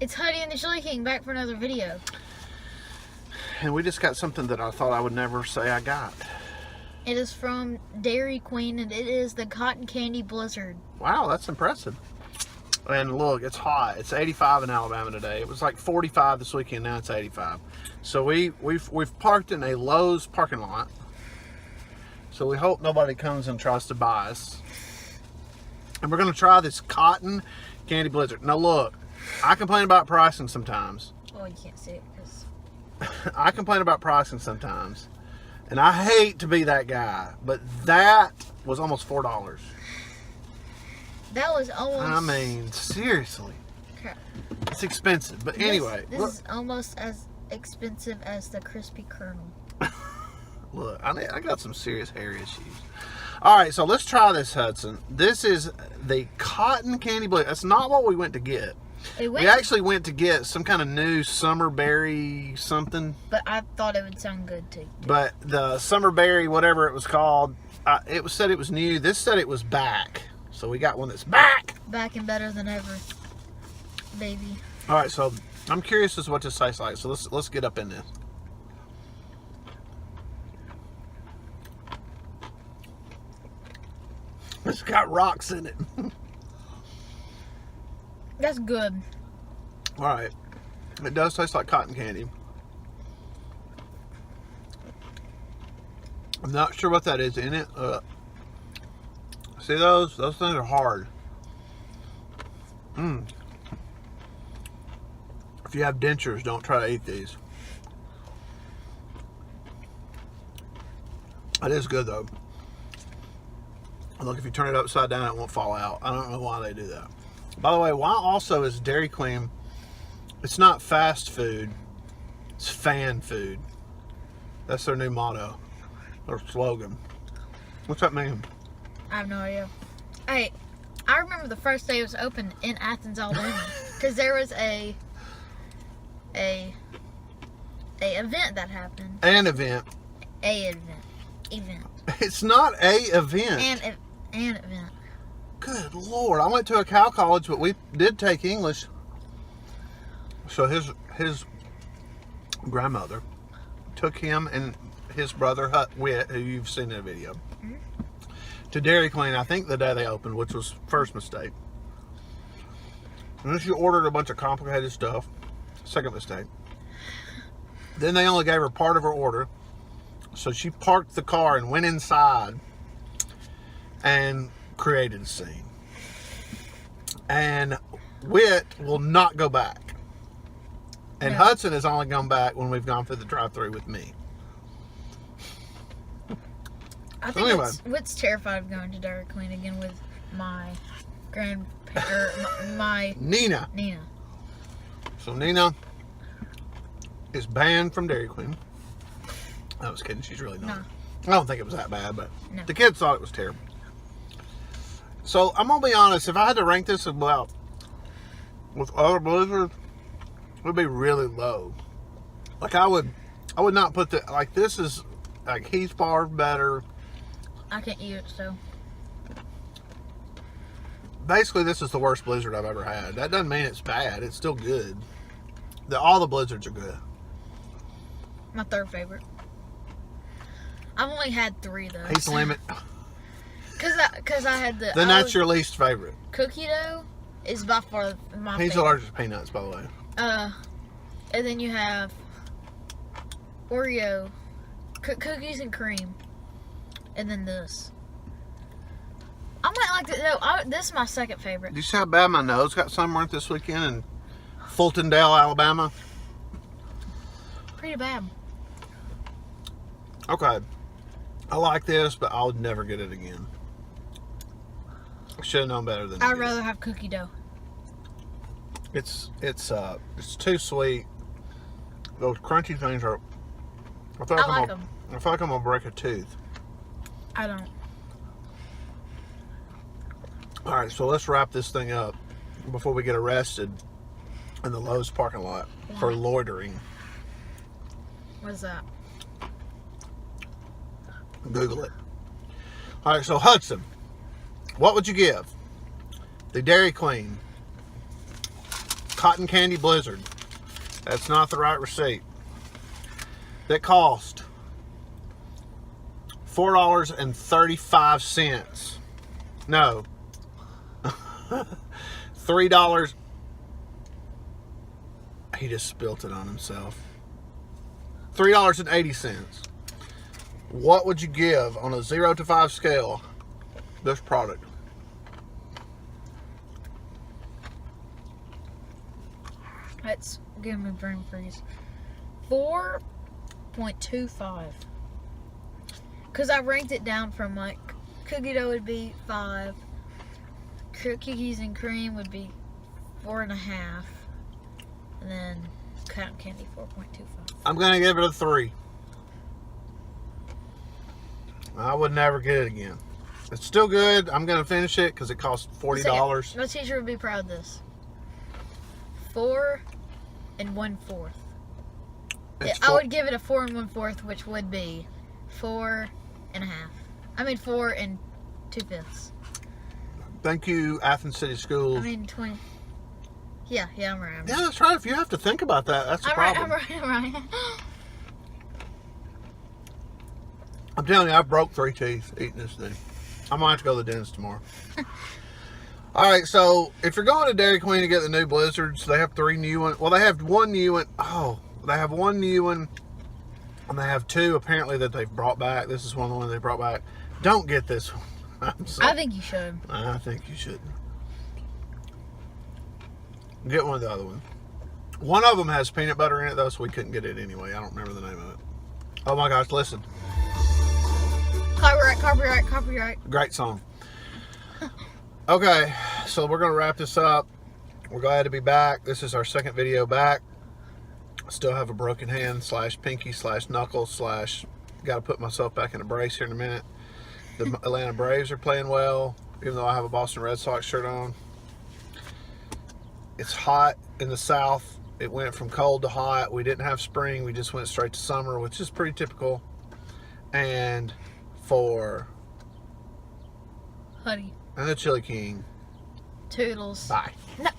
It's Huddy and the Chili King back for another video. And we just got something that I thought I would never say I got. It is from Dairy Queen and it is the Cotton Candy Blizzard. Wow, that's impressive. And look, it's hot. It's 85 in Alabama today. It was like 45 this weekend. Now it's 85. So we've parked in a Lowe's parking lot. So we hope nobody comes and tries to buy us. And we're going to try this Cotton Candy Blizzard. Now look, I complain about pricing sometimes. Oh, you can't see it because I complain about pricing sometimes. And I hate to be that guy. But that was almost $4. that was almost... I mean, seriously. Crap. It's expensive. But anyway. This is almost as expensive as the Crispy Kernel. Look, I got some serious hair issues. All right, so let's try this, Hudson. This is the Cotton Candy Blizzard. That's not what we went to get. We actually went to get some kind of new summer berry something. But I thought it would sound good too. But the summer berry, whatever it was called, it was said it was new. This said it was back. So we got one that's back. Back and better than ever, baby. All right, so I'm curious as to what this tastes like. So let's get up in this. It's got rocks in it. That's good. All right. It does taste like cotton candy. I'm not sure what that is in it. See those? Those things are hard. If you have dentures, don't try to eat these. It is good though. Look, if you turn it upside down, it won't fall out. I don't know why they do that. By the way, why also is Dairy Queen, it's not fast food, it's fan food. That's their new motto, or slogan. What's that mean? I have no idea. Hey, I remember the first day it was open in Athens, Alabama, because there was a event that happened. An event. Event. It's not a event. An event. Good Lord. I went to a cow college, but we did take English. So his grandmother took him and his brother, Whit, who you've seen in the video, to Dairy Queen, I think the day they opened, which was first mistake. And then she ordered a bunch of complicated stuff. Second mistake. Then they only gave her part of her order. So she parked the car and went inside and created a scene. And Whit will not go back. And No. Hudson has only gone back when we've gone through the drive-thru with me. I think Anyway. Whit's terrified of going to Dairy Queen again with my my Nina. Nina. So Nina is banned from Dairy Queen. I was kidding. She's really not. No. I don't think it was that bad, but No. the kids thought it was terrible. So I'm gonna be honest. If I had to rank this about with other blizzards, it would be really low. Like I would not put the like this is like he's far better. I can't eat it, so. Basically, this is the worst blizzard I've ever had. That doesn't mean it's bad. It's still good. All the blizzards are good. My third favorite. I've only had 3 though. He's the limit. Cause I had the. Then that's your least favorite. Cookie dough is by far my He's favorite. allergic to peanuts, by the way. And then you have Oreo, cookies and cream, and then this. I might like to. No, this is my second favorite. Do you see how bad my nose got sunburnt this weekend in Fultondale, Alabama? Pretty bad. Okay. I like this, but I would never get it again. I should have known better than I'd to rather have cookie dough. It's too sweet. Those crunchy things are. I feel like I'm gonna break a tooth. I don't. All right, so let's wrap this thing up before we get arrested in the Lowe's parking lot for loitering. What's that? Google it. All right, so Hudson, what would you give the Dairy Queen cotton candy blizzard. That's not the right receipt. That cost $4.35. No. $3. He just spilt it on himself. $3.80. What would you give on a 0 to 5 scale this product? Let's give me brain freeze. 4.25. Because I ranked it down from like cookie dough would be 5, cookies and cream would be 4.5, and then cotton candy 4.25. I'm gonna give it a 3. I would never get it again. It's still good. I'm gonna finish it because it costs $40. My teacher would be proud of this. 4 1/4. I would give it a 4 1/4, which would be 4.5. I mean 4 2/5. Thank you, Athens City Schools. I mean 20. Yeah, I'm right. Yeah, that's right. If you have to think about that, that's the problem. I'm right. I'm telling you, I broke 3 teeth eating this thing. I might have to go to the dentist tomorrow. All right, so if you're going to Dairy Queen to get the new Blizzards, they have 3 new ones. Well, they have 1 new one. Oh, they have 1 new one, and they have 2 apparently that they've brought back. This is one of the ones they brought back. Don't get this one. I think you should. I think you should. Get one of the other ones. One of them has peanut butter in it, though, so we couldn't get it anyway. I don't remember the name of it. Oh my gosh, listen. Copyright. Great song. Okay, so we're going to wrap this up. We're glad to be back. This is our second video back. Still have a broken hand / pinky / knuckle / got to put myself back in a brace here in a minute. The Atlanta Braves are playing well, even though I have a Boston Red Sox shirt on. It's hot in the south. It went from cold to hot. We didn't have spring. We just went straight to summer, which is pretty typical. And for Huddy and the Chili King. Toodles. Bye. No.